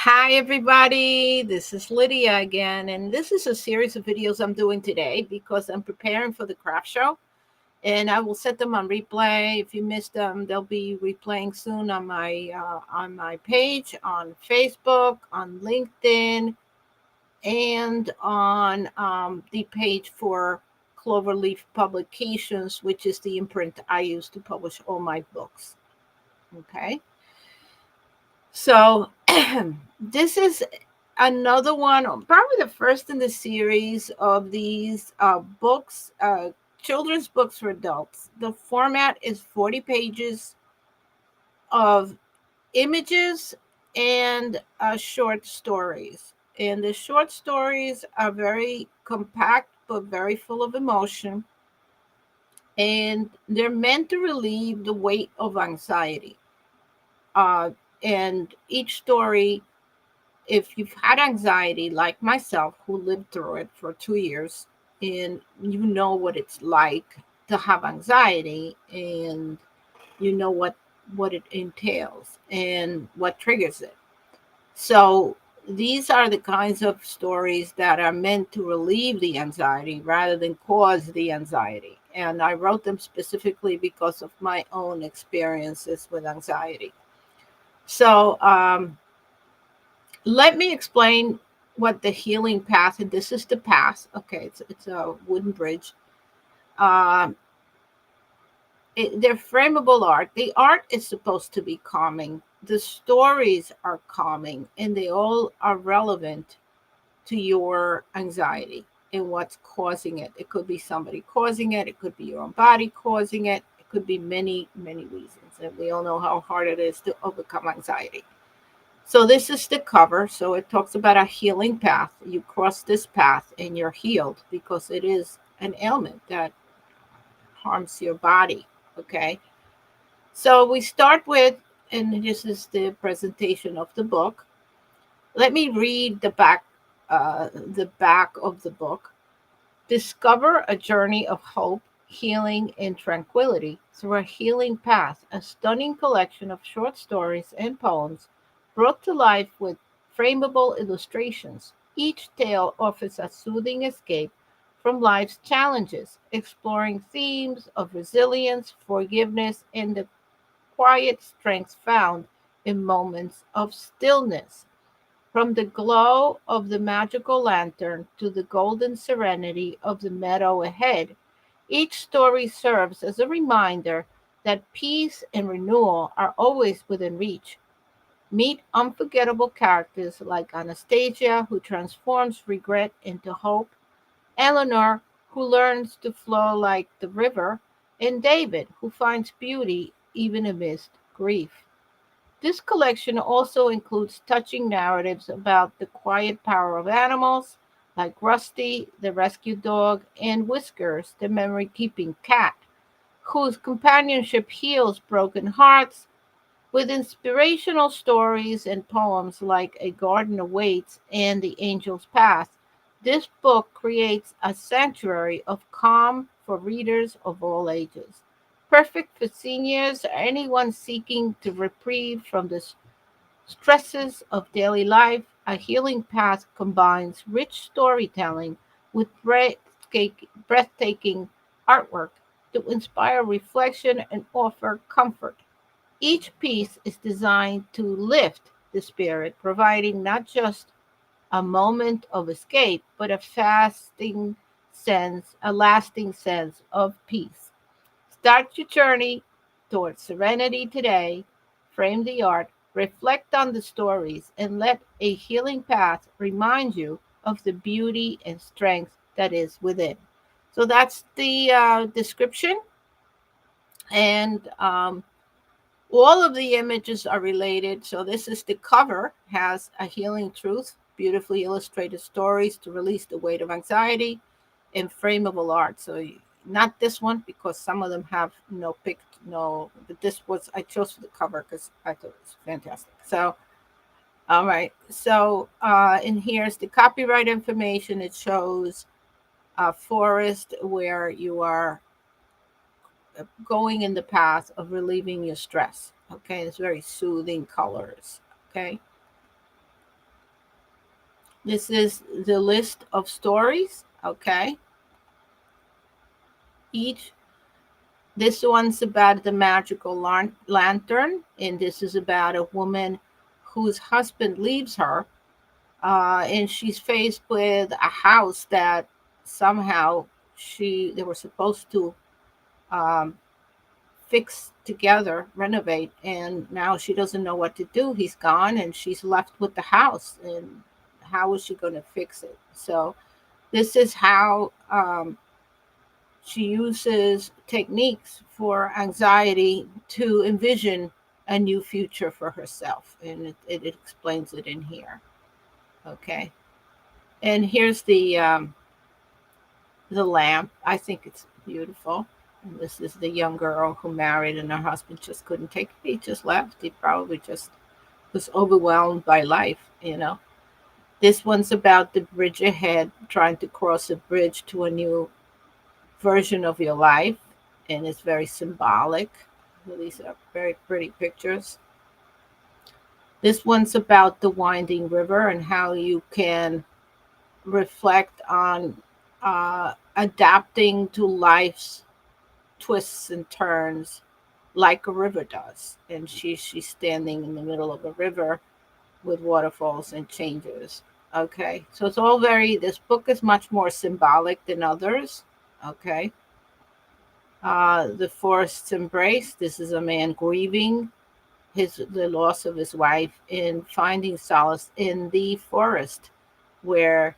Hi, everybody. This is Lydia again, and this is a series of videos I'm doing today because I'm preparing for the craft show, and I will set them on replay. If you missed them, they'll be replaying soon on my page on Facebook, on LinkedIn, and on the page for Cloverleaf Publications, which is the imprint I use to publish all my books. Okay. So this is another one, probably the first in the series of these books, children's books for adults. The format is 40 pages of images and short stories. And the short stories are very compact but very full of emotion. And they're meant to relieve the weight of anxiety. Uh, and each story, if you've had anxiety like myself, who lived through it for 2 years, and you know what it's like to have anxiety, and you know what it entails and what triggers it. So these are the kinds of stories that are meant to relieve the anxiety rather than cause the anxiety. And I wrote them specifically because of my own experiences with anxiety. So let me explain what the healing path, and this is the path. Okay, it's a wooden bridge. Um, they're frameable art. The art is supposed to be calming. The stories are calming, and they all are relevant to your anxiety and what's causing it. It could be somebody causing it. It could be your own body causing it. It could be many, many reasons. And we all know how hard it is to overcome anxiety. So this is the cover. So it talks about a healing path. You cross this path and you're healed because it is an ailment that harms your body. Okay. So we start with, and this is the presentation of the book. Let me read the back of the book. Discover a journey of hope, healing, and tranquility through a healing path, a stunning collection of short stories and poems brought to life with frameable illustrations. Each tale offers a soothing escape from life's challenges, exploring themes of resilience, forgiveness, and the quiet strength found in moments of stillness. From the glow of the magical lantern to the golden serenity of the meadow ahead, each story serves as a reminder that peace and renewal are always within reach. Meet unforgettable characters like Anastasia, who transforms regret into hope, Eleanor, who learns to flow like the river, and David, who finds beauty even amidst grief. This collection also includes touching narratives about the quiet power of animals, like Rusty, the rescue dog, and Whiskers, the memory keeping cat, whose companionship heals broken hearts. With inspirational stories and poems like A Garden Awaits and The Angel's Path, this book creates a sanctuary of calm for readers of all ages. Perfect for seniors or anyone seeking to reprieve from the stresses of daily life. A healing path combines rich storytelling with breathtaking artwork to inspire reflection and offer comfort. Each piece is designed to lift the spirit, providing not just a moment of escape, but a lasting sense of peace. Start your journey towards serenity today. Frame the art, reflect on the stories, and let a healing path remind you of the beauty and strength that is within. So that's the description. And all of the images are related. So this is the cover, has a healing truth, beautifully illustrated stories to release the weight of anxiety, and frameable art. So not this one because some of them have no picked no, but this was I chose for the cover because I thought it was fantastic. So all right, so and here's the copyright information. It shows a forest where you are going in the path of relieving your stress. Okay, it's very soothing colors. Okay, This is the list of stories. Okay. Each This one's about the magical lantern, and this is about a woman whose husband leaves her, and she's faced with a house that somehow they were supposed to um, fix together, renovate, and now she doesn't know what to do. He's gone, and she's left with the house, and how is she going to fix it? So this is how she uses techniques for anxiety to envision a new future for herself, and it explains it in here. Okay, and here's the lamp. I think it's beautiful. And this is the young girl who married, and her husband just couldn't take it. He just left. He probably just was overwhelmed by life. This one's about the bridge ahead, trying to cross a bridge to a new version of your life, and it's very symbolic. So these are very pretty pictures. This one's about the winding river and how you can reflect on adapting to life's twists and turns like a river does. And she's standing in the middle of a river with waterfalls and changes. Okay, so it's all very. This book is much more symbolic than others. Okay, the forest's embrace. This is a man grieving the loss of his wife and finding solace in the forest, where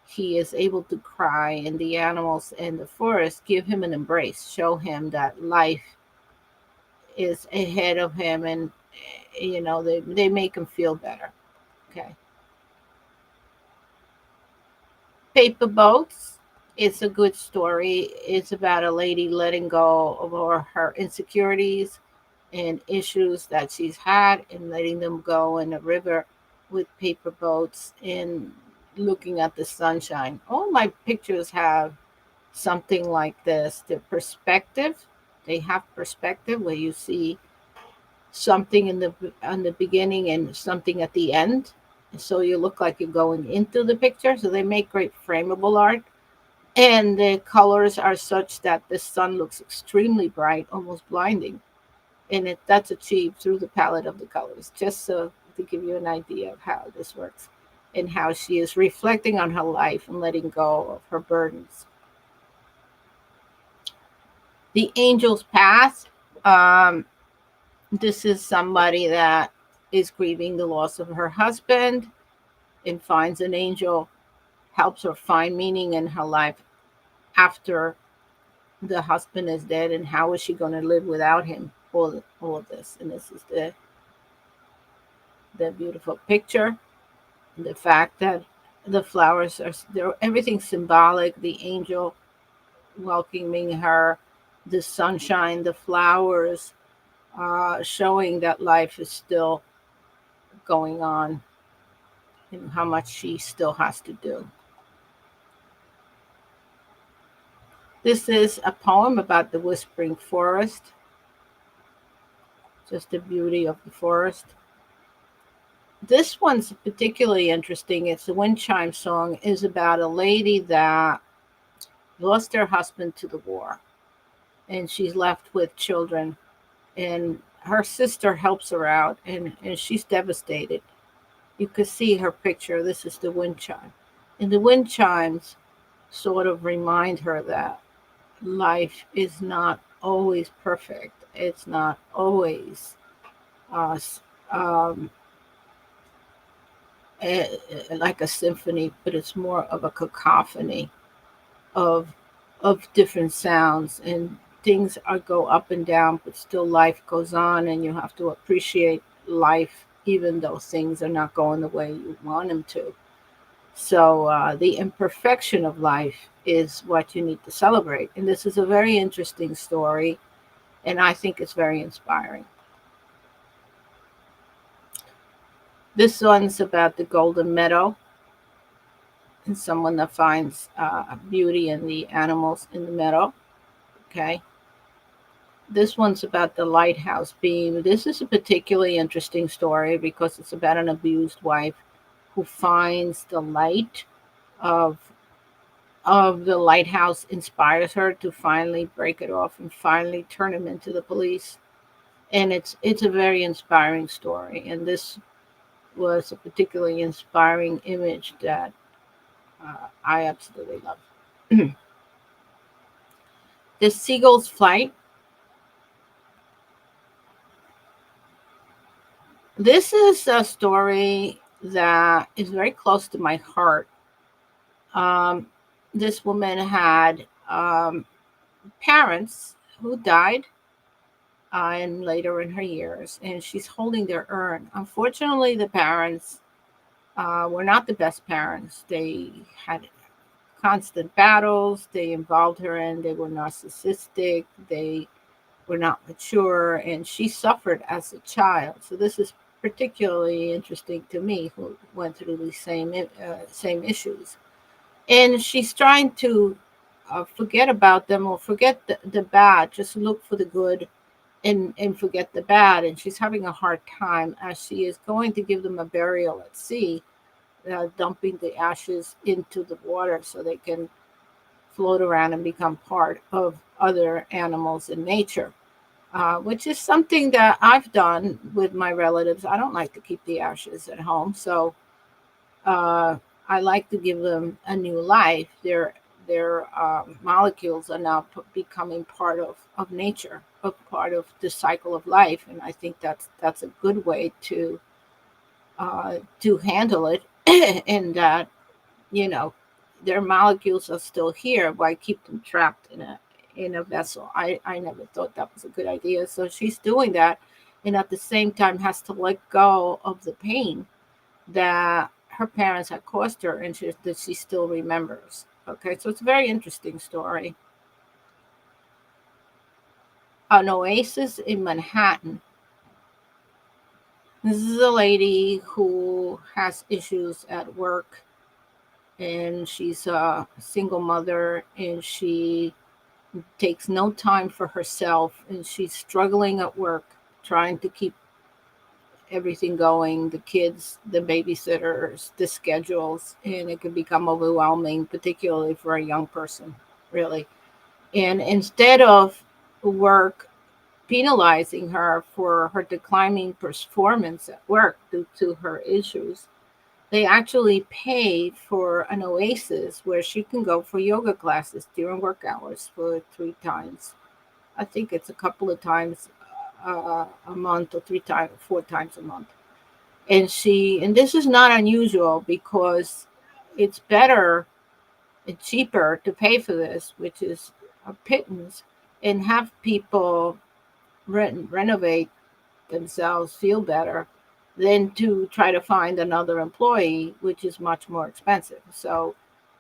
he is able to cry, and the animals in the forest give him an embrace, show him that life is ahead of him, and they make him feel better. Okay. Paper boats. It's a good story. It's about a lady letting go of all her insecurities and issues that she's had, and letting them go in a river with paper boats and looking at the sunshine. All my pictures have something like this. The perspective, they have perspective where you see something in the beginning and something at the end. So you look like you're going into the picture. So they make great frameable art. And the colors are such that the sun looks extremely bright, almost blinding, and that's achieved through the palette of the colors, just so to give you an idea of how this works and how she is reflecting on her life and letting go of her burdens. The angel's path. um, this is somebody that is grieving the loss of her husband and finds an angel, helps her find meaning in her life after the husband is dead, and how is she going to live without him, all of this. And this is the beautiful picture. The fact that the flowers are there, everything's symbolic. The angel welcoming her, the sunshine, the flowers, showing that life is still going on and how much she still has to do. This is a poem about the whispering forest, just the beauty of the forest. This one's particularly interesting. It's the wind chime song, is about a lady that lost her husband to the war, and she's left with children, and her sister helps her out, and she's devastated. You can see her picture. This is the wind chime, and the wind chimes sort of remind her that life is not always perfect. It's not always uh, um, like a symphony, but it's more of a cacophony of different sounds, and things are go up and down, but still life goes on, and you have to appreciate life even though things are not going the way you want them to. So the imperfection of life is what you need to celebrate, and this is a very interesting story, and I think it's very inspiring. This one's about the golden meadow and someone that finds beauty in the animals in the meadow. Okay. This one's about the lighthouse beam. This is a particularly interesting story because it's about an abused wife who finds the light of the lighthouse inspires her to finally break it off and finally turn him into the police. And it's a very inspiring story. And this was a particularly inspiring image that I absolutely love. The Seagull's Flight. This is a story that is very close to my heart. Um, this woman had parents who died and later in her years, and she's holding their urn. Unfortunately, the parents were not the best parents. They had constant battles. They involved her in. They were narcissistic. They were not mature, and she suffered as a child. So this is particularly interesting to me, who went through these same issues. And she's trying to forget about them or forget the bad. Just look for the good and forget the bad. And she's having a hard time as she is going to give them a burial at sea, dumping the ashes into the water so they can float around and become part of other animals in nature, which is something that I've done with my relatives. I don't like to keep the ashes at home, so uh, I like to give them a new life. Their molecules are now becoming part of nature, a part of the cycle of life, and I think that's a good way to handle it. And that, you know, their molecules are still here. Why keep them trapped in a vessel? I never thought that was a good idea. So she's doing that, and at the same time has to let go of the pain that her parents had caused her, and that she still remembers. Okay, so it's a very interesting story. An oasis in Manhattan. This is a lady who has issues at work, and she's a single mother, and she takes no time for herself, and she's struggling at work, trying to keep everything going, the kids, the babysitters, the schedules, and it can become overwhelming, particularly for a young person, really. And instead of work penalizing her for her declining performance at work due to her issues, they actually pay for an oasis where she can go for yoga classes during work hours for 3 times. I think it's a couple of times a month, or 3 times, 4 times a month. And this is not unusual because it's better and cheaper to pay for this, which is a pittance, and have people renovate themselves, feel better, than to try to find another employee, which is much more expensive. So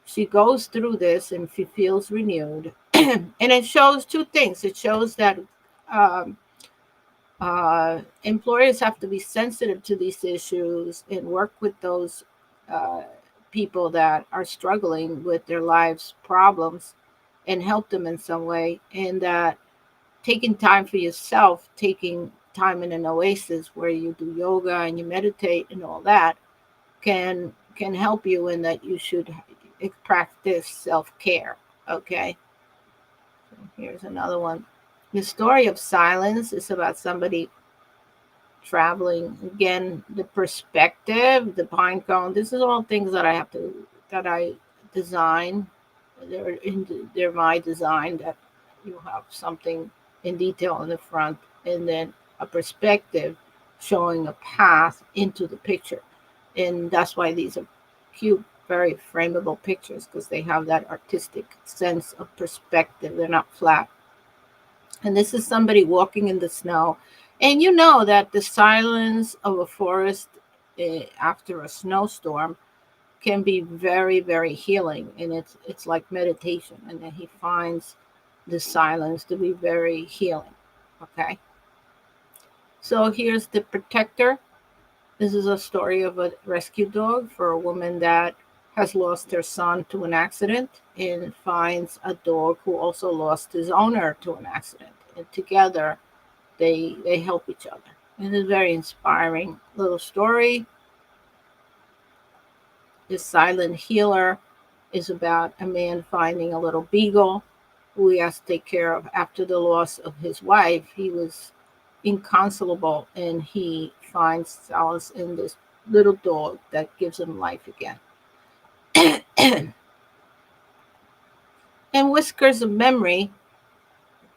she goes through this and she feels renewed. And it shows two things. It shows that um, employers have to be sensitive to these issues and work with those uh, people that are struggling with their lives problems and help them in some way. And that taking time for yourself, taking time in an oasis where you do yoga and you meditate and all that can help you, in that you should practice self-care. Okay, here's another one. The Story of Silence is about somebody traveling. Again, the perspective, the pine cone. This is all things that I design. They're my design, that you have something in detail in the front, and then a perspective showing a path into the picture. And that's why these are cute, very frameable pictures, because they have that artistic sense of perspective. They're not flat. And this is somebody walking in the snow. And you know that the silence of a forest after a snowstorm can be very, very healing. And it's like meditation. And then he finds the silence to be very healing. Okay. So here's The Protector. This is a story of a rescue dog for a woman that has lost her son to an accident and finds a dog who also lost his owner to an accident. And together they help each other. And it's a very inspiring little story. The Silent Healer is about a man finding a little beagle who he has to take care of after the loss of his wife. He was inconsolable, and he finds solace in this little dog that gives him life again. And Whiskers of Memory.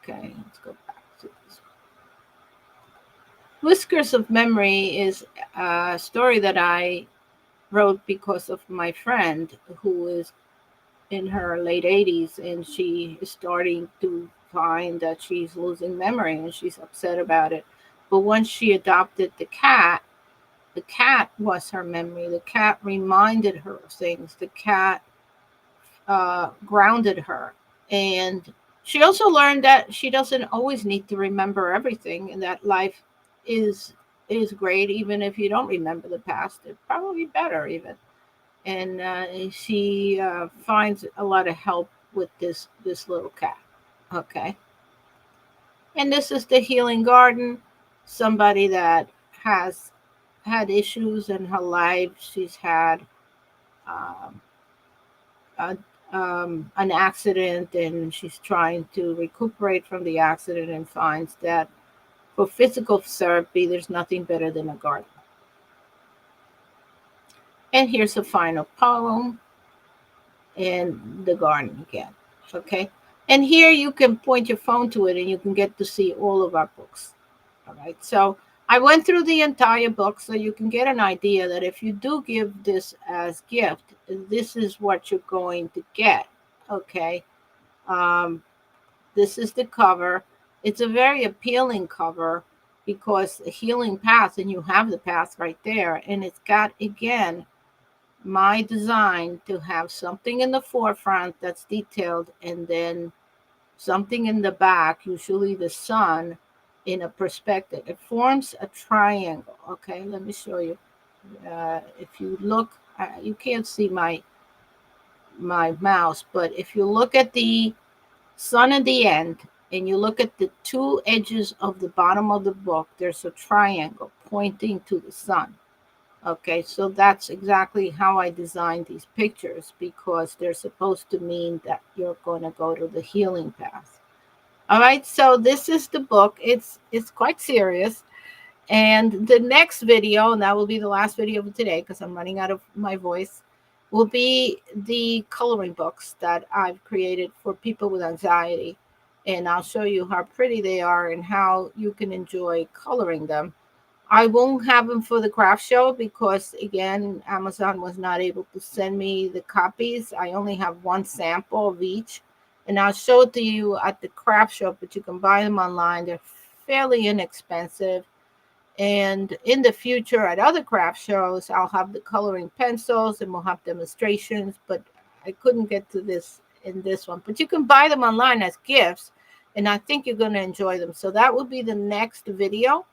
Okay, let's go back to this. Whiskers of Memory is a story that I wrote because of my friend who is in her late 80s, and she is starting to find that she's losing memory and she's upset about it. But once she adopted the cat was her memory. The cat reminded her of things. The cat grounded her. And she also learned that she doesn't always need to remember everything, and that life is is great even if you don't remember the past. It's probably better even. And she finds a lot of help with this little cat. Okay, and this is the healing garden. Somebody that has had issues in her life. She's had um, a, an accident, and she's trying to recuperate from the accident, and finds that for physical therapy, there's nothing better than a garden. And here's a final poem in the garden again. Okay. And here you can point your phone to it and you can get to see all of our books. All right. So I went through the entire book so you can get an idea that if you do give this as gift, this is what you're going to get. Okay. Um, this is the cover. It's a very appealing cover because the healing path, and you have the path right there. And it's got, again, my design to have something in the forefront that's detailed, and then something in the back, usually the sun, in a perspective. It forms a triangle. Okay, let me show you. If you look, you can't see my mouse, but if you look at the sun at the end and you look at the two edges of the bottom of the book, there's a triangle pointing to the sun. Okay, so that's exactly how I designed these pictures because they're supposed to mean that you're going to go to the healing path. All right, so this is the book. It's quite serious. And the next video, and that will be the last video of today because I'm running out of my voice, will be the coloring books that I've created for people with anxiety. And I'll show you how pretty they are and how you can enjoy coloring them. I won't have them for the craft show because, again, Amazon was not able to send me the copies. I only have one sample of each, and I'll show it to you at the craft show, but you can buy them online. They're fairly inexpensive. And in the future, at other craft shows, I'll have the coloring pencils and we'll have demonstrations, but I couldn't get to this in this one. But you can buy them online as gifts, and I think you're going to enjoy them. So that will be the next video,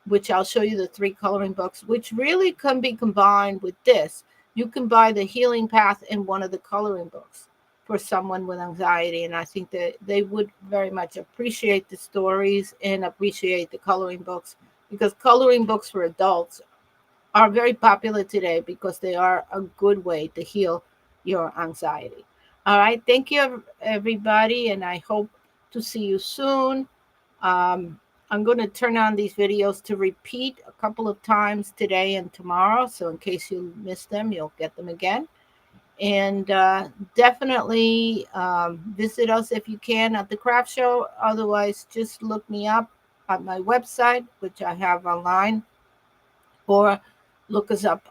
which I'll show you the three coloring books, which really can be combined with this. You can buy the healing path in one of the coloring books for someone with anxiety. And I think that they would very much appreciate the stories and appreciate the coloring books, because coloring books for adults are very popular today because they are a good way to heal your anxiety. All right. Thank you, everybody. And I hope to see you soon. Um, I'm going to turn on these videos to repeat a couple of times today and tomorrow. So in case you missed them, you'll get them again. And definitely visit us if you can at the craft show. Otherwise, just look me up at my website, which I have online, or look us up